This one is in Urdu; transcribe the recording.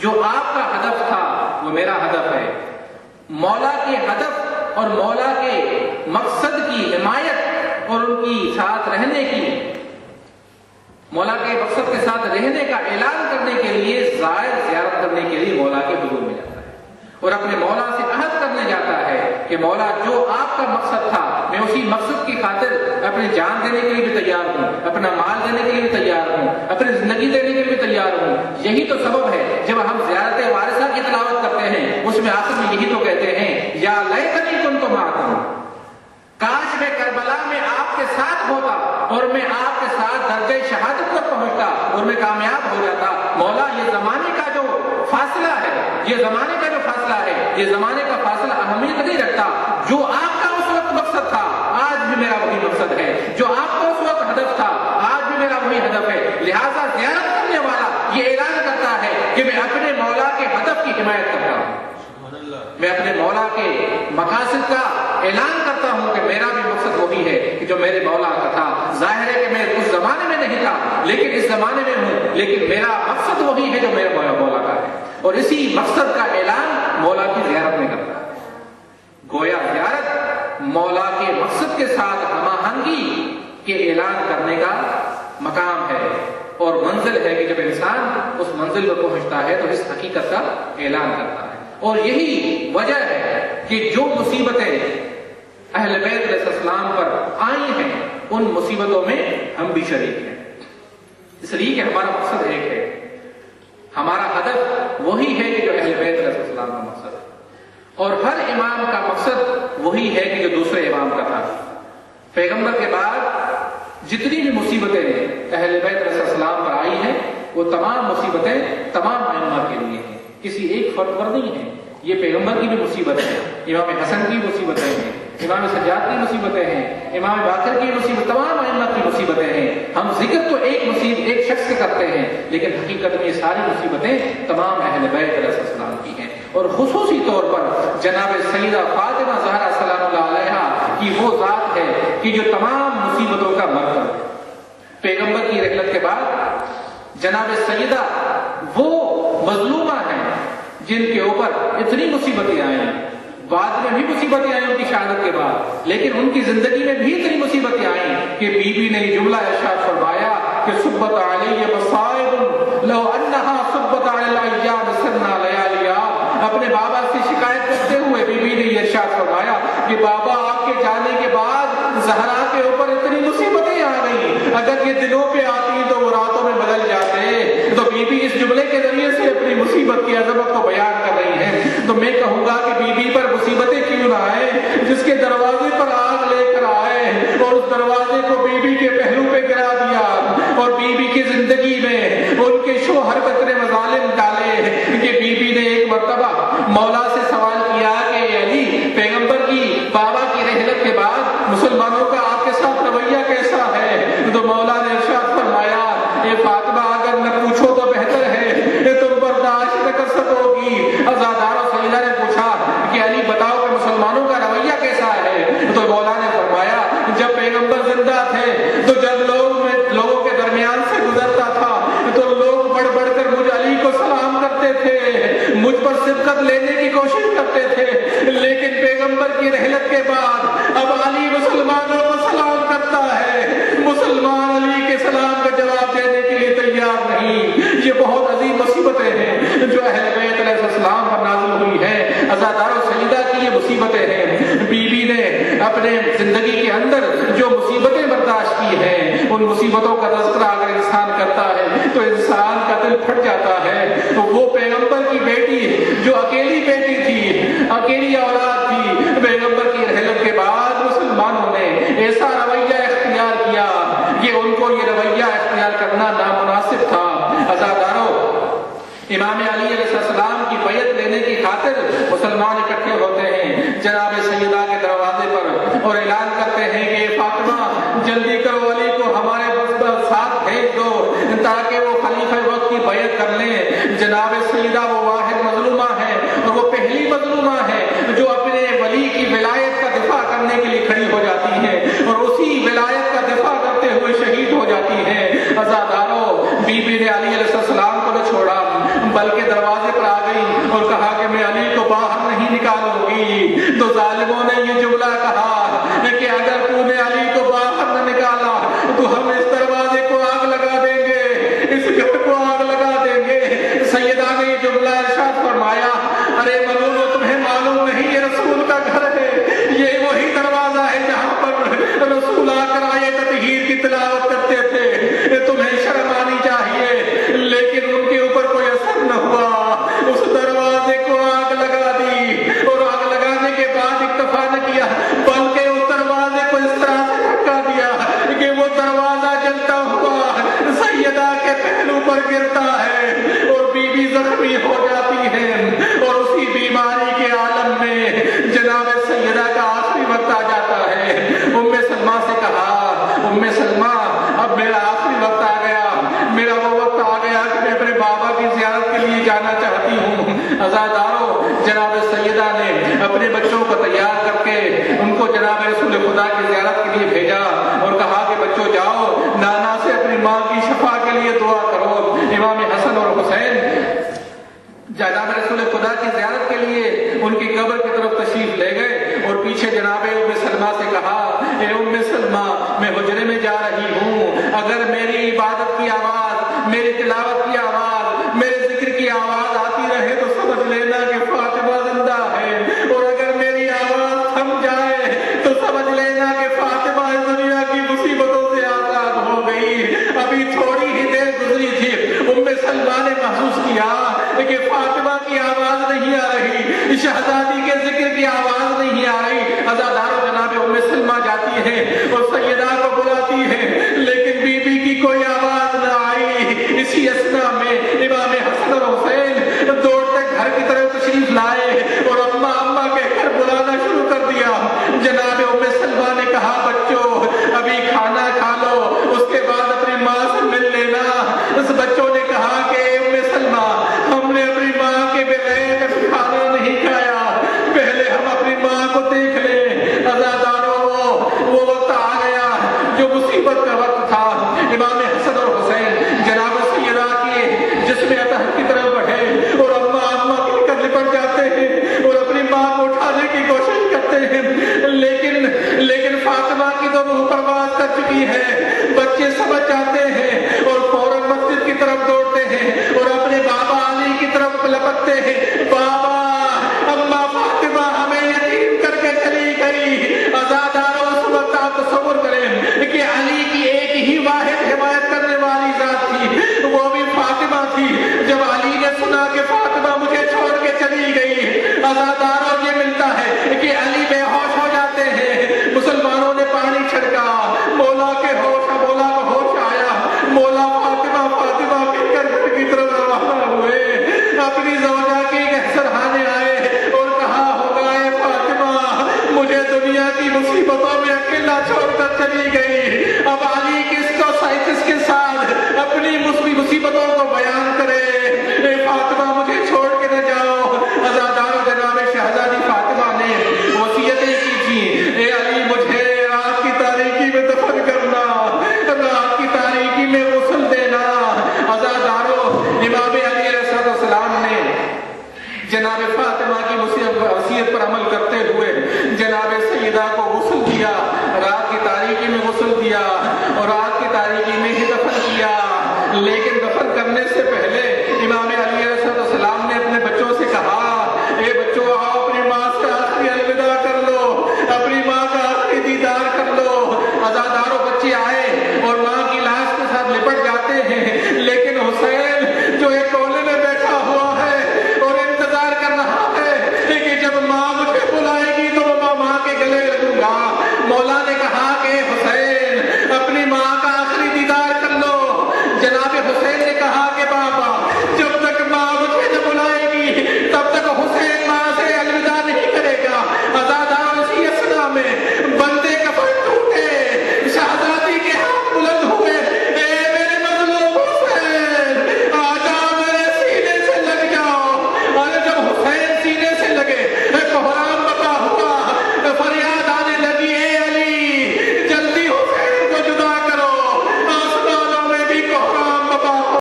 جو آپ کا ہدف تھا وہ میرا ہدف ہے۔ مولا کے ہدف اور مولا کے مقصد کی حمایت اور ان کی ساتھ رہنے کی، مولا کے مقصد کے ساتھ رہنے کا اعلان کرنے کے لیے زائر زیارت کرنے کے لیے مولا کے حضور میں جاتا ہے اور اپنے مولا سے عہد کرنے جاتا ہے کہ مولا جو آپ کا مقصد تھا میں اسی مقصد کی خاطر اپنی جان دینے کے لیے بھی تیار ہوں، اپنا مال دینے کے لیے بھی تیار ہوں، اپنی زندگی دینے کے لیے بھی تیار ہوں۔ یہی تو سبب ہے جب ہم زیارت وارثہ کی تلاوت کرتے ہیں اس میں آخر میں یہی تو کہتے ہیں یا لیتنی کنت معکم، کاش میں کربلا میں آپ کے ساتھ ہوتا اور میں آپ کے ساتھ درجہ شہادت پر پہنچتا اور میں کامیاب ہو جاتا۔ مولا یہ زمانے کا جو فاصلہ ہے، یہ زمانے کا جو فاصلہ ہے، یہ زمانے کا فاصلہ اہمیت نہیں رکھتا۔ جو آپ کا اس وقت مقصد تھا آج بھی میرا وہی مقصد ہے، جو آپ کا اس وقت ہدف تھا آج بھی میرا وہی ہدف ہے۔ لہذا زیارت کرنے والا یہ اعلان کرتا ہے کہ میں اپنے مولا کے ہدف کی حمایت کرتا ہوں، میں اپنے مولا کے مقاصد کا اعلان کرتا ہوں کہ میرا بھی مقصد وہی ہے کہ جو میرے مولا کا تھا۔ ظاہر ہے کہ میں اس زمانے میں نہیں تھا لیکن اس زمانے میں ہوں، لیکن میرا مقصد وہی ہے جو میرے مولا کا ہے، اور اسی مقصد کا اعلان مولا کی زیارت میں کرتا ہے۔ گویا زیارت مولا کے مقصد کے ساتھ ہم آہنگی کے اعلان کرنے کا مقام ہے اور منزل ہے کہ جب انسان اس منزل پر پہنچتا ہے تو اس حقیقت کا اعلان کرتا ہے۔ اور یہی وجہ ہے کہ جو مصیبتیں اہل بیت علیہ السلام پر آئی ہیں ان مصیبتوں میں ہم بھی شریک ہیں، اس لیے کہ ہمارا مقصد ایک ہے، ہمارا ہدف وہی ہے کہ جو اہل بیت علیہ السلام کا مقصد ہے، اور ہر امام کا مقصد وہی ہے کہ جو دوسرے امام کا تھا۔ پیغمبر کے بعد جتنی بھی مصیبتیں اہل بیت علیہ السلام پر آئی ہیں وہ تمام مصیبتیں تمام ائمہ کے لیے ہیں، کسی ایک فرد پر نہیں ہے۔ یہ پیغمبر کی بھی مصیبت ہے، امام حسن کی مصیبتیں ہیں، امام سجاد کی مصیبتیں ہیں، امام باقر کی مصیبت، تمام ائمہ کی مصیبتیں ہیں۔ ہم ذکر تو ایک شخص سے کرتے ہیں لیکن حقیقت میں یہ ساری مصیبتیں تمام اہل بیت علیہ السلام کی ہیں، اور خصوصی طور پر جناب سیدہ فاطمہ زہرا سلام اللہ علیہا کی وہ ذات ہے کہ جو تمام مصیبتوں کا مرکز ہے۔ پیغمبر کی رحلت کے بعد جناب سیدہ وہ مظلومہ ہیں جن کے اوپر اتنی مصیبتیں آئیں، بعد میں بھی مصیبتیں آئیں ان کی شہادت کے بعد، لیکن ان کی زندگی میں بھی اتنی مصیبتیں آئیں کہ بی بی نے جملہ ارشاد فرمایا کہ صبت علی مصائب لو انہا صبت علی الایام سرنا لیالیا۔ اپنے بابا سے شکایت کرتے ہوئے بی بی نے یہ ارشاد فرمایا کہ بابا آپ کے جانے کے بعد زہرا کے اوپر اتنی مصیبتیں آ گئی، اگر یہ دنوں پہ آتی تو وہ راتوں میں بدل جاتے۔ تو بی بی اس جملے کے ذریعے سے اپنی مصیبت کی عظمت کو بیان کر رہی ہے۔ تو میں کہوں گا کہ بی بی پر مصیبتیں کیوں نہ آئے، جس کے دروازے پر آگ لے کر آئے اور اس دروازے کو بی بی کے پہلو پہ گرا دیا، اور بی بی کی زندگی میں ان کے شوہر پر اتنے مظالم ڈالے کہ بی بی نے ایک مرتبہ مولا سے سوال کیا کہ علی، پیغمبر کی بابا کی رحلت کے بعد مسلمانوں کا آپ کے ساتھ رویہ کیسا ہے؟ تو مولا نے ارشاد فرمایا اے فاطمہ اگر نہ پوچھو تو بہتر ہے، تم برداشت نہ کر سکوگی۔ عزادار و سیدہ نے پوچھا کہ علی بتاؤ کہ مسلمانوں کا رویہ کیسا ہے؟ تو مولا نے فرمایا جب پیغمبر زندہ تھے تو جب لوگوں کے درمیان سے گزرتا تھا تو لوگ بڑھ بڑھ کر مجھ علی کو سلام کرتے تھے، مجھ پر سبقت لینے کی کوشش کرتے تھے، لیکن پیغمبر کی رحلت کے بعد اب علی مسلمانوں کو سلام کرتا ہے، مسلمان علی کے سلام کا جواب دینے کے لیے تیار نہیں۔ یہ بہت عظیم مصیبتیں ہیں جو اہل بیت علیہ السلام پر نازل ہوئی ہیں، عزادار و سیدہ کی یہ مصیبتیں ہیں۔ بی بی نے اپنے زندگی کے اندر جو مصیبتیں برداشت کی ہیں ان مصیبتوں کا تذکرہ اگر انسان کرتا ہے تو انسان کا دل پھٹ جاتا ہے۔ تو وہ پیغمبر کی بیٹی جو اکیلی بیٹی تھی، اکیلی اولاد تھی، پیغمبر کی رحلت کے بعد مسلمانوں نے ایسا رویہ اختیار کیا کہ ان کو یہ رویہ اختیار کرنا نامناسب تھا۔ عزاداروں، امام علی علیہ السلام کی بیعت لینے کی خاطر مسلمان اکٹھے ہوتے ہیں جناب سیدہ کے دروازے پر اور اعلان کرتے ہیں کہ فاطمہ جلدی کرو، علی کو ہمارے ساتھ بھیج دو تاکہ وہ خلیفہ وقت کی بیعت کر لیں۔ جناب سیدہ وہ واحد مظلومہ ہے اور وہ پہلی مظلومہ ہے جو اپنے ولی کی ولایت کا دفاع کرنے کے لیے کھڑی ہو جاتی ہے اور اسی ولایت کا دفاع کرتے ہوئے شہید ہو جاتی ہے۔ عزاداروں، بی بی نے علی علیہ السلام کو نہ چھوڑا بلکہ دروازے سیدہ نے یہ جملہ ارشاد فرمایا، ارے ملونو تمہیں معلوم نہیں یہ رسول کا گھر ہے، یہ وہی دروازہ ہے جہاں پر رسول آ کر آیت تطہیر کی تلاوت کرتے تھے، تمہیں شرم آنی چاہیے، لیکن ان کے اوپر کوئی اثر نہ ہوا، اس دروازے کو آگ لگا دی، اور آگ لگانے کے بعد اکتفا نہ کیا بلکہ اس دروازے کو اس طرح سے دھکا دیا کہ وہ دروازہ جلتا ہوا سیدہ کے پہلو پر گرتا ہے اور بی بی زخمی ہو جاتی ہے، اور اسی بیماری کے عالم میں جناب سیدہ کا آخری وقت آ جاتا ہے۔ ام سلمہ سے کہا، ام سلمہ اب میرا آخری وقت آ گیا، میرا وہ وقت آ گیا کہ میں اپنے بابا کی زیارت کے لیے جانا چاہتی ہوں۔ عزادارو، جناب سیدہ نے اپنے بچوں کو تیار کر کے ان کو جناب رسول خدا کی زیارت کے لیے بھیجا اور کہا کہ بچوں جاؤ نانا سے اپنی ماں کی شفا کے لیے دعا کرو۔ امام حسن اور حسین جناب رسول خدا کی زیارت کے لیے ان کی قبر کی طرف تشریف لے گئے اور پیچھے جناب ام سلمہ سے کہا، اے ام سلمہ میں حجرے میں جا رہی ہوں، اگر میری عبادت کی آواز، میری تلاوت کی آواز، میرے ذکر کی آواز آتی رہے تو سمجھ لینا کہ فاطمہ زندہ ہے، اور اگر میری آواز تھم جائے تو سمجھ لینا کہ فاطمہ اس دنیا کی مصیبتوں سے آزاد ہو گئی۔ ابھی تھوڑی ہی دیر گزری تھی، ام سلمہ نے محسوس کیا کہ فاطمہ کی آواز نہیں آ رہی، شہزادی کے ذکر کی آواز نہیں آ رہی۔ عزادارو، جناب ام سلمہ جاتی ہے اور سیدہ کو بلاتی ہے، لیکن بی بی کی کوئی آواز نہ آئی۔ اسی اثنا میں امام حسن اور حسین دوڑتے گھر کی طرف تشریف لائے اور اماں اماں کہہ کر بلانا شروع کر دیا۔ جناب ام سلمہ نے کہا، بچوں ابھی کھانا کھا لو، اس کے بعد اپنی ماں سے مل لینا۔ اس بچوں نے کہا کہ ام سلمہ ہم نے اپنی ماں کے بغیر کھانا نہیں کھایا، پہلے ہم اپنی ماں کو دیکھ لیں۔ عزادارو، وہ وقت آ گیا جو مصیبت کا وقت تھا۔ امام حسن اور حسین جناب سیدہ کی جسم اطہر کی طرف بڑھے اور اماں کے کر لپٹ جاتے ہیں اور اپنی ماں کو اٹھانے کی کوشش کرتے ہیں، لیکن فاطمہ کی تو روح پرواز کر چکی ہے۔ بچے سمجھ جاتے ہیں اور فوراً مسجد کی طرف دوڑتے ہیں اور اپنے بابا علی کی طرف لپکتے ہیں، بابا اماں فاطمہ ہمیں یتیم کر کے چلی گئی۔ عزادارو، اس وقت آپ تصور کریں کہ علی کی ایک ہی واحد حمایت کرنے والی ذات تھی، وہ بھی فاطمہ تھی۔ جب علی نے سنا کہ فاطمہ مجھے چھوڑ کے چلی گئی، عزادارو یہ ملتا ہے کہ علی بے ہوش ہو جاتے ہیں۔ مسلمانوں نے پانی چھڑکا، مولا کے ہوش، مولا کو ہوش آیا، مولا فاطمہ فاطمہ کہہ کر گھر کی طرف روانہ ہوئے۔ اپنی زوجہ کے سرہانے آئے اور کہا ہوگا، اے فاطمہ مجھے دنیا کی مصیبتوں میں اکیلا چھوڑ کر چلی گئی، اب علی کس کے ساتھ اپنی مصیبتوں کو بیان کرے، اے فاطمہ مجھے چھوڑ کے نہ جاؤ۔ عزادارو، جناب شہزادی فاطمہ نے وصیتیں کی تھی، اے علی مجھے رات کی تاریکی میں دفن کرنا، رات کی تاریکی میں غسل دینا۔ عزادارو، امام علی علیہ السلام نے جناب فاطمہ کی وصیت پر عمل کرتے